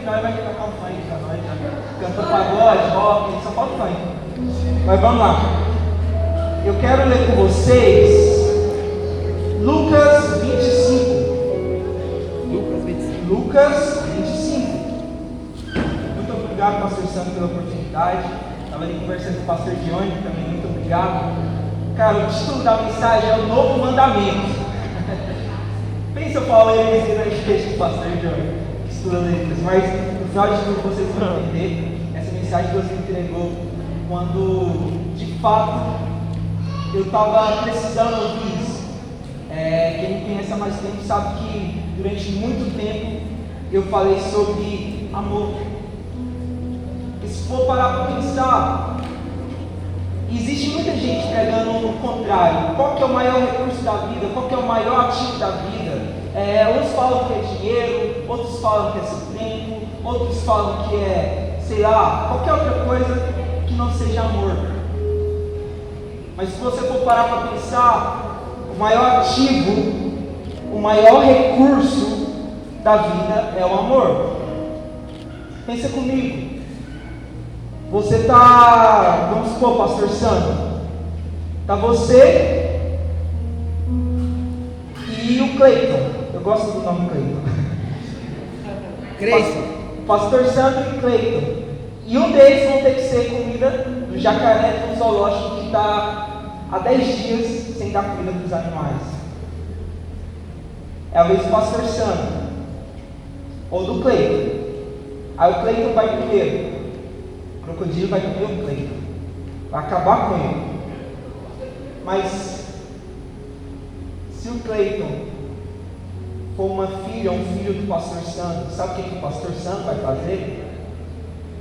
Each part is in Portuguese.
final ele vai tocar um funk pra nós, né? Canta pagode, rock, só falta funk. Mas vamos lá. Eu quero ler com vocês Lucas 25. Lucas 25. Muito obrigado, pastor Santo, pela oportunidade. Estava ali conversando com o pastor Dione também, muito obrigado. Cara, o título da mensagem é o Novo Mandamento. Pensa, eu falo ele na igreja do pastor Dione, que estuda letras, mas no final de tudo vocês vão entender. Essa mensagem Deus me entregou quando, de fato, eu estava precisando ouvir isso. Quem me conhece há mais tempo sabe que durante muito tempo eu falei sobre amor. E se for parar para pensar, existe muita gente pregando o contrário. Qual que é o maior recurso da vida? Qual que é o maior ativo da vida? Uns falam que é dinheiro, outros falam que é seu tempo, outros falam que é, sei lá, qualquer outra coisa que não seja amor. Mas se você for parar para pensar, o maior ativo, o maior recurso da vida é o amor. Pensa comigo. Você está, vamos supor, pastor Sandro, está você e o Cleiton. Eu gosto do nome Cleiton. Pastor Sandro e Cleiton. E um deles vão ter que ser comida do jacaré do zoológico que está há 10 dias sem dar comida para os animais. É a vez do pastor Sandro ou do Cleiton. Aí o Cleiton vai primeiro. O crocodilo vai comer o Cleiton, vai acabar com ele. Mas se o Cleiton for uma filha ou um filho do pastor Sandro, sabe o que o pastor Sandro vai fazer?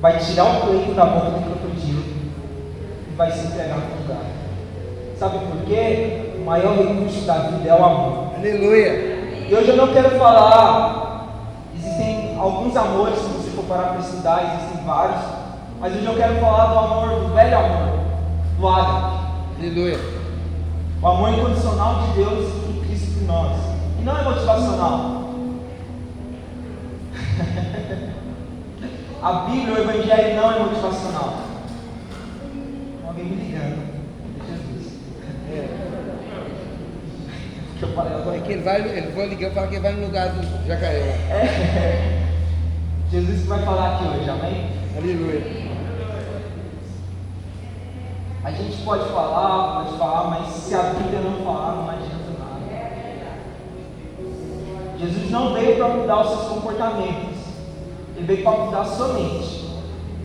Vai tirar o Cleiton da boca do crocodilo e vai se entregar no lugar. Sabe por quê? O maior recurso da vida é o amor. Aleluia! E hoje eu não quero falar, existem alguns amores, se você for parar para estudar, existem vários, mas hoje eu quero falar do amor, do velho amor, do ágape. Aleluia! O amor incondicional de Deus em Cristo por nós. E não é motivacional. A Bíblia, o Evangelho não é motivacional. Alguém me ligando. Jesus. Que eu falei agora. É que ele vai ligar e falar que ele vai no lugar do jacaré. Jesus que vai falar aqui hoje, amém? Aleluia. A gente pode falar, mas se a Bíblia não falar, não adianta nada. Jesus não veio para mudar os seus comportamentos, ele veio para mudar a sua mente.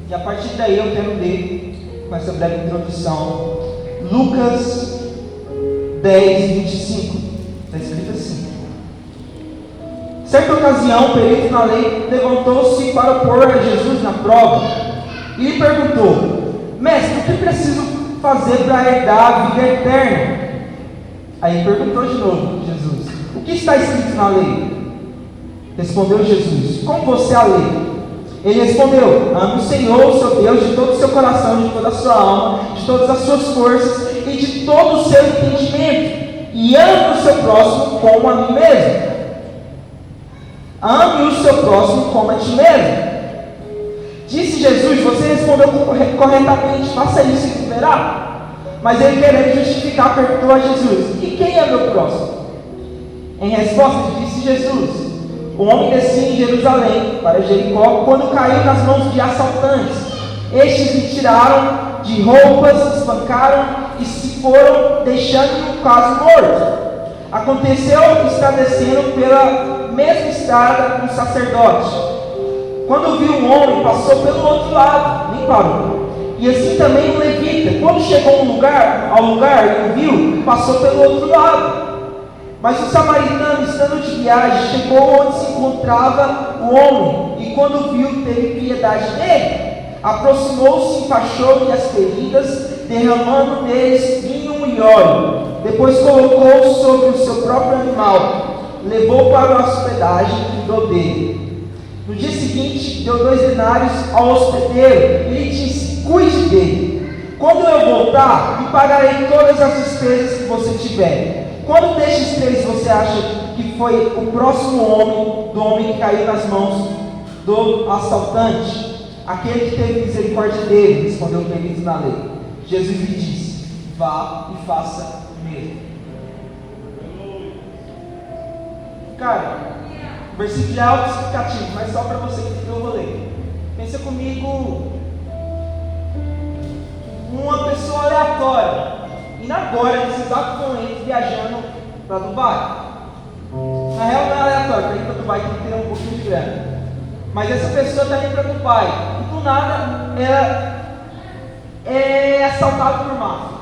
E a partir daí eu quero ler, com essa breve introdução, Lucas 10, 25. Está escrito assim: certa ocasião, o perito na lei levantou-se para pôr a Jesus na prova e lhe perguntou: mestre, o que preciso fazer para herdar a vida eterna? Aí perguntou de novo Jesus: o que está escrito na lei? Respondeu Jesus: como você a lê? Ele respondeu: ame o Senhor, o seu Deus, de todo o seu coração, de toda a sua alma, de todas as suas forças e de todo o seu entendimento, e ame o seu próximo como a mim mesmo. Ame o seu próximo como a ti mesmo. Disse Jesus: você respondeu corretamente, faça isso e viverá. Mas ele, querendo justificar, perguntou a Jesus: e quem é meu próximo? Em resposta disse Jesus: o homem descia em Jerusalém para Jericó quando caiu nas mãos de assaltantes. Estes lhe tiraram de roupas, espancaram e se foram, deixando-o quase morto. Aconteceu que está descendo pela mesma estrada um sacerdote. Quando viu um homem, passou pelo outro lado, nem parou. E assim também um levita, quando chegou ao lugar e o viu, passou pelo outro lado. Mas o samaritano, estando de viagem, chegou onde se encontrava o homem, e quando viu, teve piedade dele. Aproximou-se, enfaixou-lhe as feridas, derramando neles vinho e óleo. Depois colocou sobre o seu próprio animal, levou para a hospedagem e cuidou dele. No dia seguinte, deu 2 denários ao hospedeiro e lhe disse: cuide dele. Quando eu voltar, lhe pagarei todas as despesas que você tiver. Quando destes 3 você acha que foi o próximo homem, do homem que caiu nas mãos do assaltante, aquele que teve misericórdia dele, respondeu o perito na lei. Jesus lhe disse: vá e faça o mesmo. Cara, o versículo é autoexplicativo, mas só para você entender eu vou ler. Pensa comigo, uma pessoa aleatória, indo agora, nesse exato momento, viajando para Dubai. Na real não é aleatório, para ir para Dubai tem que ter um pouquinho de grana. Mas essa pessoa está indo para Dubai, e do nada ela é assaltada por máfia.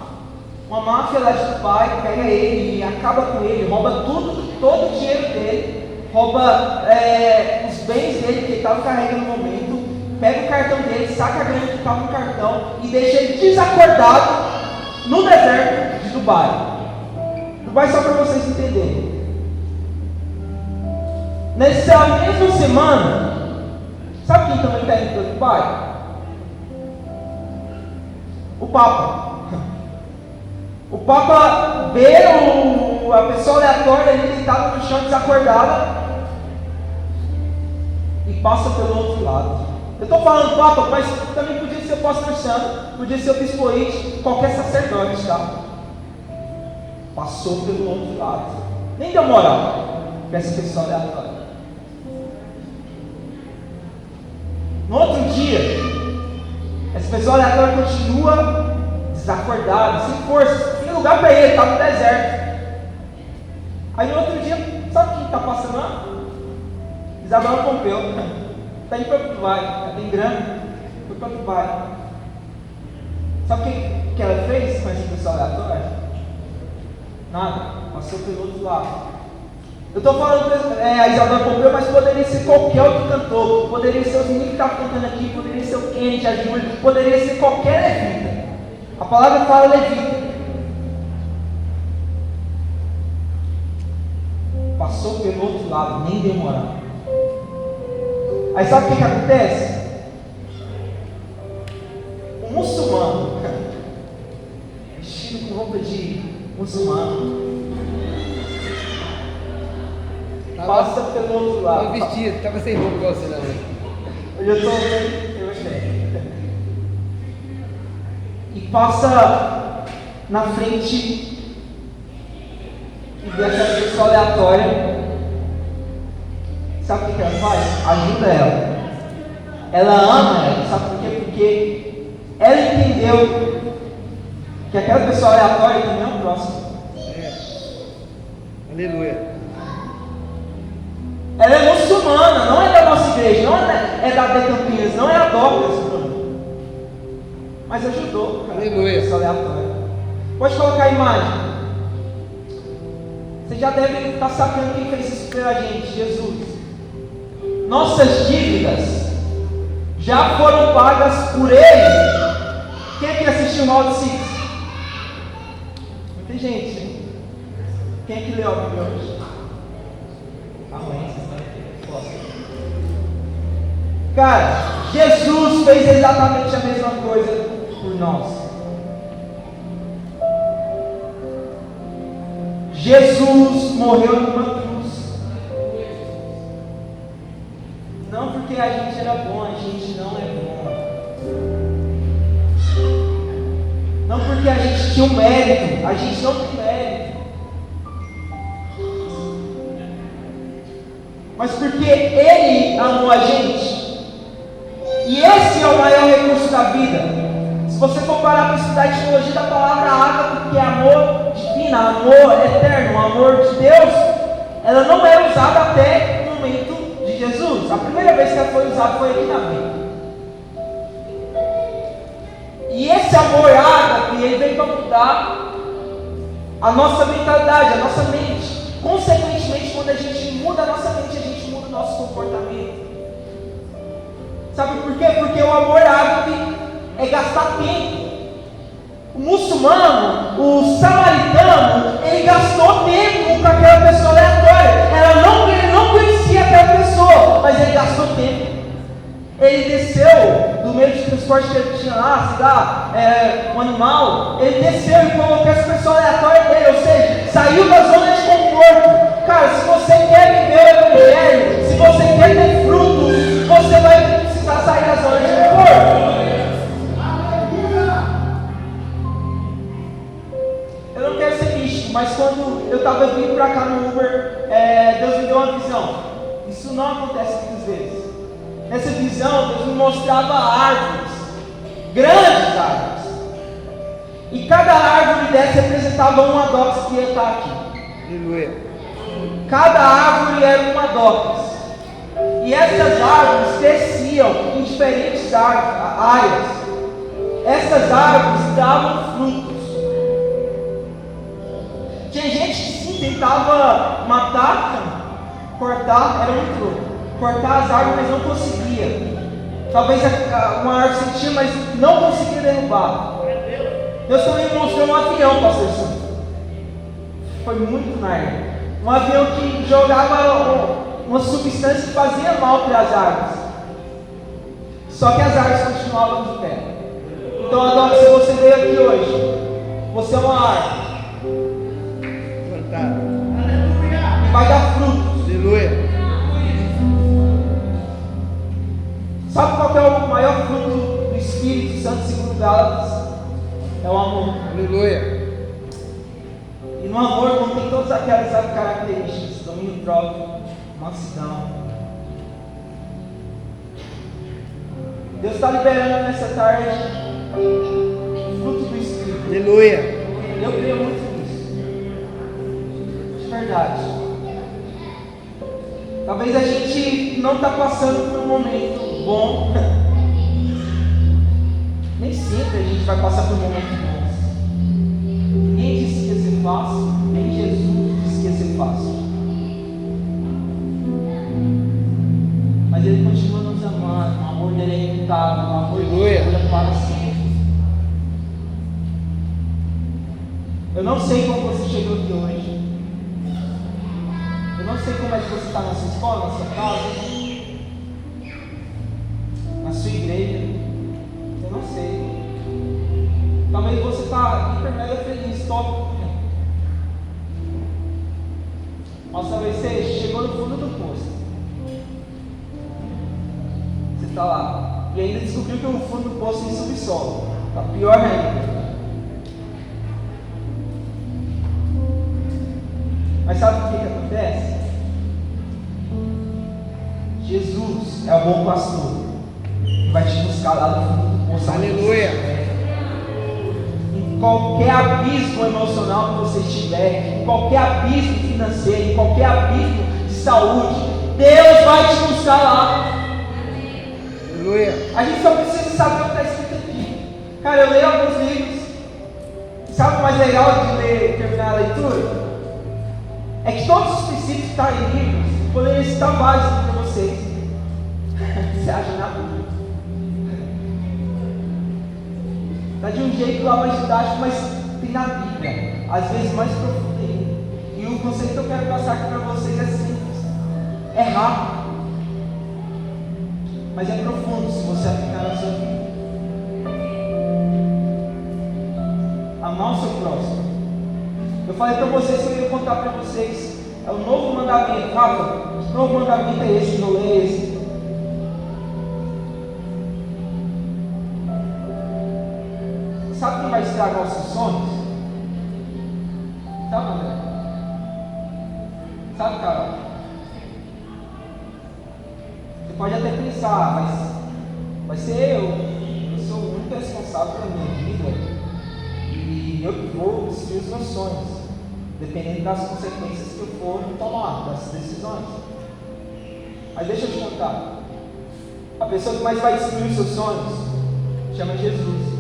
Uma máfia lá de Dubai pega ele e acaba com ele, rouba tudo, todo o dinheiro dele, rouba os bens dele que ele estava carregando no momento, pega o cartão dele, saca a grana que estava no cartão e deixa ele desacordado no deserto de Dubai. Dubai, só para vocês entenderem. Nessa mesma semana, sabe quem também está indo para Dubai? O Papa. O Papa vê a pessoa aleatória ali deitada no chão, desacordada, e passa pelo outro lado. Eu estou falando Papa, mas também podia ser o pastor santo, podia ser o bispo Eite, qualquer sacerdote, tá? Passou pelo outro lado. Nem deu moral para essa pessoa aleatória. No outro dia, essa pessoa aleatória continua desacordada, sem força, sem lugar para ele, está no deserto. Aí no outro dia, sabe quem está passando lá? Isabela Pompeu. Está indo para Dubai, tem grana, foi para Dubai. Sabe o que ela fez com essa pessoa aleatória? Nada, passou pelo outro lado. Eu estou falando a Isabela Pompeu, mas poderia ser qualquer outro cantor, poderia ser os meninos que estavam cantando aqui, poderia ser o Kennedy, a Júlia, poderia ser qualquer levita. A palavra fala levita. Passou pelo outro lado, nem demorou. Aí sabe o que acontece? O muçulmano, vestido com roupa de muçulmano, passa pelo outro lado. Estava vestido, estava sem roupa igual você, não. Hoje eu estou bem, eu gostei. E passa na frente e vê aquela pessoa aleatória. Sabe o que ela faz? Ajuda ela. Ela ama ela. Sabe por quê? Porque ela entendeu que aquela pessoa aleatória também é um próximo. Aleluia. Ela é muçulmana, não é da nossa igreja, não é da De Campinas, não é a Douglas, mas ajudou. Aleluia. Pessoa aleatória. Pode colocar a imagem. Você já deve estar sabendo quem fez isso pela gente, Jesus. Nossas dívidas já foram pagas por Ele. Quem é que assistiu o Round 6? Muita gente, hein? Quem é que leu a Bíblia hoje? Cara, Jesus fez exatamente a mesma coisa por nós. Jesus morreu numa cruz. Não porque a gente era bom, a gente não é bom. Não porque a gente tinha um mérito, a gente não tem mérito. Mas porque Ele amou a gente. E esse é o maior recurso da vida. Se você for parar para estudar a etimologia da palavra água, porque é amor divino, amor eterno, amor de Deus, ela não era usada até o momento de Jesus. A primeira vez que ela foi usada foi aqui na Bíblia. E esse amor ágape, ele veio para mudar a nossa mentalidade, a nossa mente. Consequentemente, quando a gente muda a nossa mente, a gente muda o nosso comportamento. Sabe por quê? Porque o amor ágape é gastar tempo. O muçulmano, o samaritano, ele gastou tempo com aquela pessoa aleatória. Ele não conhecia aquela pessoa, mas ele gastou tempo. Ele desceu do meio de transporte que ele tinha lá, sei lá, um animal. Ele desceu e colocou essa pessoa aleatória dele, ou seja, saiu da zona de conforto. Cara, se você quer viver o Evangelho, se você quer ter frutos, você acontece muitas vezes. Nessa visão, Deus me mostrava árvores, grandes árvores. E cada árvore dessa representava um adóxis que ia estar aqui. Aleluia. Cada árvore era uma adóxis. E essas árvores cresciam em diferentes áreas. Essas árvores davam frutos. Tinha gente que sim tentava matar, cortar, era muito louco. Cortar as árvores, mas não conseguia. Talvez uma árvore sentia, mas não conseguia derrubar. Deus também me mostrou um avião, pastor Santos. Foi muito nerd. Um avião que jogava uma substância que fazia mal para as árvores. Só que as árvores continuavam de pé. Então, Adão, se você veio aqui hoje, você é uma árvore. Plantado. E vai dar frutos. Aleluia. Sabe qual que é o maior fruto do Espírito Santo segundo Gálatas? É o amor. Aleluia. E no amor contém todas aquelas características: domínio próprio, mansidão. Deus está liberando nessa tarde fruto do Espírito. Aleluia. Eu creio muito nisso. De verdade. Talvez a gente não está passando por um momento bom. Nem sempre a gente vai passar por momentos bons. Ninguém disse que ia ser fácil, nem Jesus disse que ia ser fácil. Mas Ele continua nos amando, o amor dele é imutável, o amor dele dura para sempre. Eu não sei como você chegou aqui hoje. Eu não sei como é que você está na sua escola, na sua casa, na sua igreja. Eu não sei. Talvez você está hiper mega feliz, top. Mas talvez você chegou no fundo do poço. Você está lá. E ainda descobriu que o fundo do poço tem subsolo. Está pior ainda. Mas sabe o que acontece? Jesus é o bom pastor que vai te buscar lá no fundo do poço. Aleluia. Em qualquer abismo emocional que você estiver, em qualquer abismo financeiro, em qualquer abismo de saúde, Deus vai te buscar lá. Aleluia. A gente só precisa saber o que está escrito aqui. Cara, eu leio alguns livros. Sabe o mais legal de ler, terminar a leitura? É que todos os princípios que estão em livros poderiam estar básicos para vocês. Você acha nada? Está de um jeito lá mais didático, mas tem na Bíblia, às vezes mais profundo ainda. E o conceito que eu quero passar aqui para vocês é simples, é rápido, mas é profundo se você aplicar na sua vida. Amar o seu próximo. Eu falei para vocês que eu ia contar para vocês. É o novo mandamento. Rafa, que novo mandamento é esse? Não é esse? Sabe quem vai estragar os seus sonhos? Sabe, André? Sabe, Carol? Você pode até pensar, mas vai ser eu. Eu sou o único responsável pela minha vida. E eu que vou decidir os meus sonhos, dependendo das consequências que eu for tomar, das decisões. Mas deixa eu te contar, a pessoa que mais vai destruir os seus sonhos chama Jesus.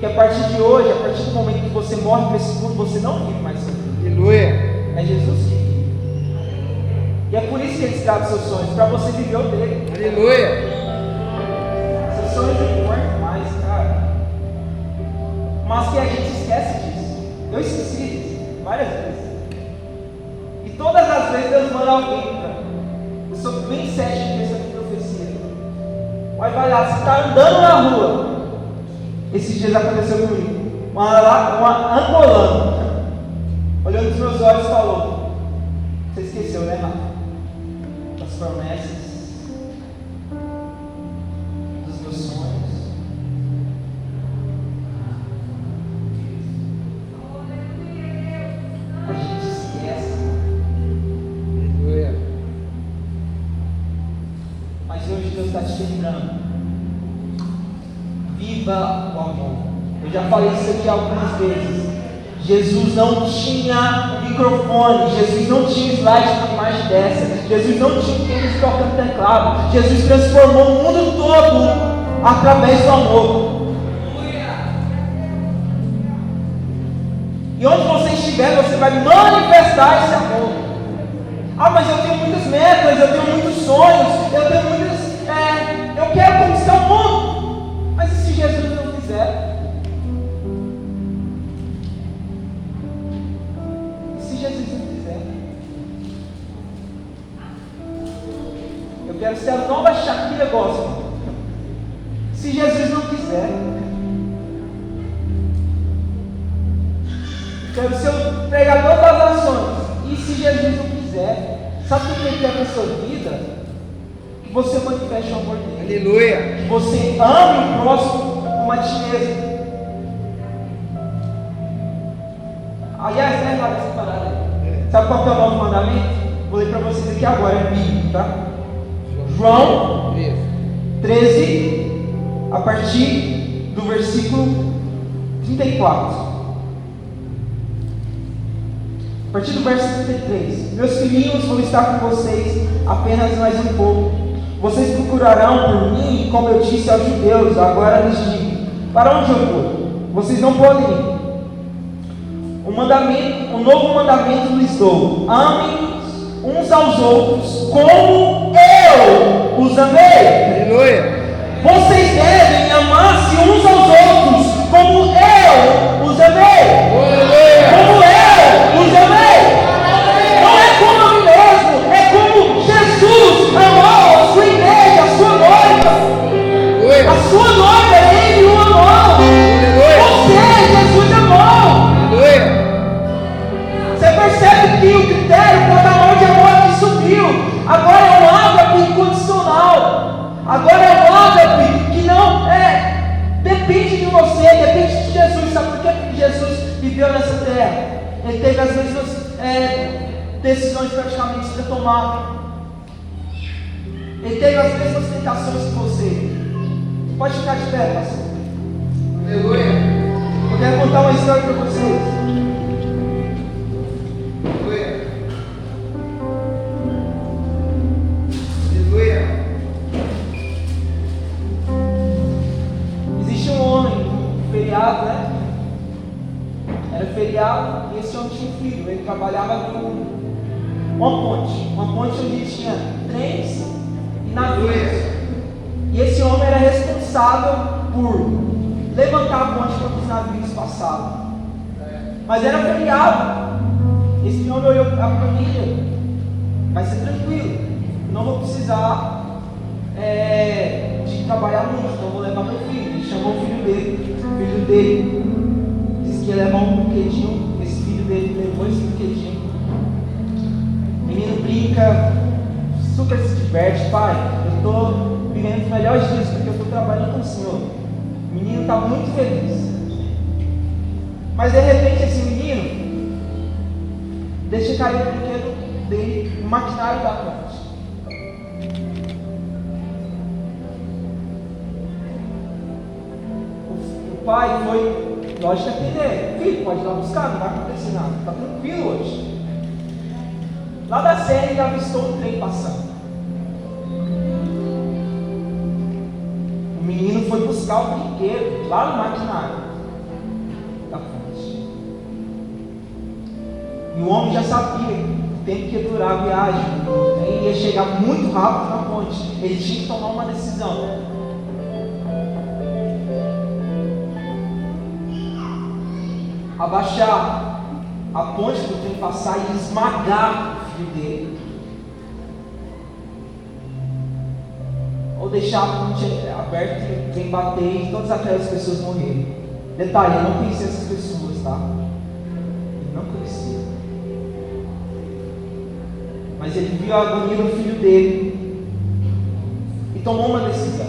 Que a partir de hoje, a partir do momento que você morre para esse mundo, você não vive mais seu vida. Aleluia. É Jesus que vive. E é por isso que Ele estraga os seus sonhos, para você viver o dele. Aleluia. Seus sonhos não importam mais, cara. Mas que a gente esquece disso. Eu esqueci disso várias vezes. E todas as vezes Deus manda alguém para. Eu sou bem sério de questão de profecia. Mas vai lá, você está andando na rua. Esses dias aconteceu comigo. Uma angolana olhando nos meus olhos e falou: você esqueceu, né, Rafa? Das promessas, dos meus sonhos. A gente esquece. Aleluia. Mas hoje Deus está te lembrando. Viva o amor. Eu já falei isso aqui algumas vezes. Jesus não tinha um microfone, Jesus não tinha slide com imagem dessa, Jesus não tinha um tênis tocando teclado. Jesus transformou o mundo todo através do amor. E onde você estiver, você vai manifestar esse amor. Ah, mas eu tenho muitas metas, eu tenho muitos sonhos, eu tenho muitas. Eu quero conquistar o mundo. Mas e se Jesus não quiser? E se Jesus não quiser? Eu quero ser a nova Shakira Gospel. Se Jesus não quiser. Quero ser o pregador das nações. E se Jesus não quiser? Sabe o que ele quer para a sua vida? Que você manifeste o amor dele. Aleluia. Que você ame o próximo como a ti mesmo. Aliás, né, lá dessa parada aí. Sabe qual que é o novo mandamento? Vou ler para vocês aqui agora, é bíblico, tá? João 13, a partir do versículo 34. A partir do verso 33. Meus filhinhos, vou estar com vocês apenas mais um pouco. Vocês procurarão por mim, como eu disse aos judeus, agora lhes digo: para onde eu vou? Vocês não podem ir. Um novo mandamento lhes dou: amem uns aos outros como eu os amei. Aleluia. Vocês devem amar-se uns aos outros como eu os amei. Aleluia. Como eu os amei. Não é como a mim mesmo, é como Jesus amou a sua igreja, a sua noiva. A sua noiva, ele o amou. Você, Jesus amou. Aleluia. Você percebe que o critério para amor de amor aqui subiu. Agora é um ágape incondicional. Agora é um ágape que não depende de você, depende de Jesus. Sabe por quê? Porque Jesus viveu nessa terra. Ele teve as mesmas decisões praticamente para tomar. Ele teve as mesmas tentações que você. Pode ficar de pé, pastor. Aleluia. Eu quero contar uma história para vocês. Aleluia. Aleluia. Existe um homem, um feriado, né? Era feriado e esse homem tinha um filho. Ele trabalhava com uma ponte onde tinha trens e navios. E esse homem era responsável por levantar a ponte quando os navios passavam. Mas era feriado. Esse homem olhou para a família: vai ser tranquilo, não vou precisar de trabalhar muito, então vou levar meu filho. Ele chamou o filho dele disse que ia levar um brinquedinho. Esse filho dele levou esse brinquedinho. O menino brinca, super se diverte: pai, eu estou vivendo os melhores dias porque eu estou trabalhando com o Senhor. O menino está muito feliz. Mas de repente esse menino deixa cair o brinquedo dele no maquinário da ponte. O pai foi, lógico, atender: filho, pode ir lá buscar, não vai acontecer nada, está tranquilo hoje. Lá da série ele avistou um trem passando. O menino foi buscar o brinquedo lá no maquinário da ponte. E o homem já sabia o tempo que ia durar a viagem. Ele ia chegar muito rápido na ponte. Ele tinha que tomar uma decisão. Abaixar a ponte para o trem passar e esmagar o filho dele. Ou deixar a ponte aberta e o trem bater e todas aquelas pessoas morrerem. Detalhe, eu não conhecia essas pessoas, tá? Eu não conhecia. Mas ele viu a agonia do filho dele e tomou uma decisão.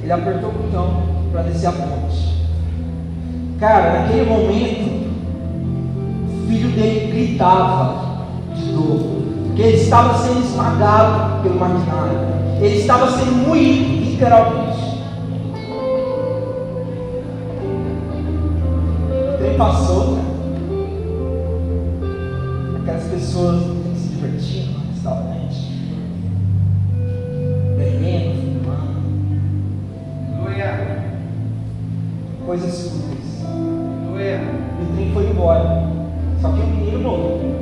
Ele apertou o botão para descer a ponte. Cara, naquele momento, o filho dele gritava de dor. Porque ele estava sendo esmagado pelo maquinário. Ele estava sendo moído, literalmente. O trem passou, cara. Aquelas pessoas se divertindo no restaurante, bebendo, fumando. Aleluia. Coisas fúteis. Aleluia. E o trem foi embora. Só que o menino morreu.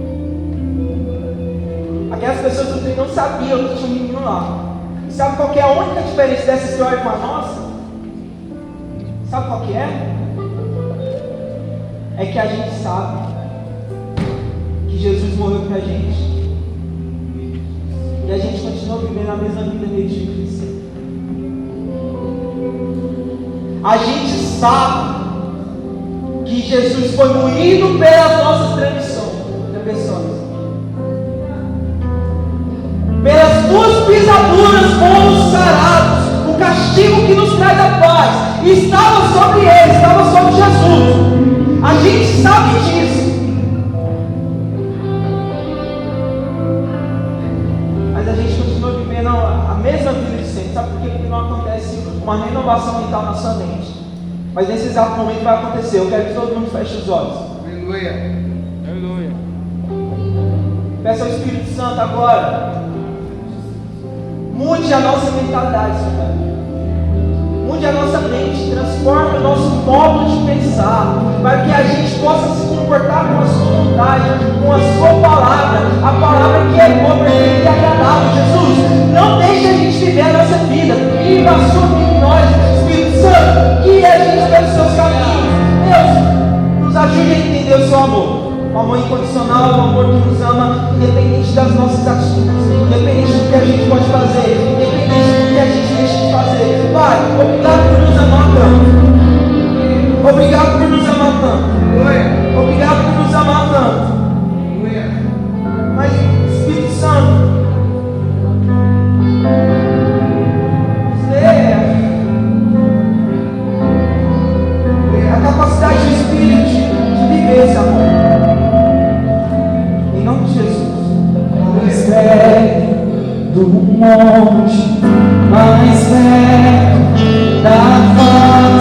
Aquelas pessoas do trem não sabiam que tinha um menino lá. E sabe qual que é a única diferença dessa história com a nossa? Sabe qual que é? É que a gente sabe que Jesus morreu pra gente. E a gente continua vivendo a mesma vida medíocre sempre. A gente sabe que Jesus foi moído pelas nossas transgressões. Pelas tuas pisaduras fomos sarados. O castigo que nos traz a paz estava sobre ele, estava sobre Jesus. A gente sabe disso. Mas a gente continua vivendo a mesma vida de sempre. Sabe por quê? Porque não acontece uma renovação mental na sua mente. Mas nesse exato momento vai acontecer. Eu quero que todo mundo feche os olhos. Aleluia. Aleluia. Peça ao Espírito Santo agora. Mude a nossa mentalidade, Senhor. Mude a nossa mente. Transforme o nosso modo de pensar. Para que a gente possa se comportar com a sua vontade, com a sua palavra. A palavra que é boa, perfeita e agradável. Jesus, não deixe a gente viver a nossa vida. Viva a sua vida em nós, Espírito Santo. Que a gente pelos seus caminhos. Deus, nos ajude a entender o seu amor. O amor incondicional, o amor que nos ama, independente das nossas atitudes, independente do que a gente pode fazer, independente do que a gente deixa de fazer. Pai, obrigado por nos amar tanto. Obrigado por nos amar tanto. Obrigado por nos amar tanto. Mas, Espírito Santo, a capacidade do Espírito de viver esse amor. Em nome de Jesus. Mais perto do monte, mais perto da face.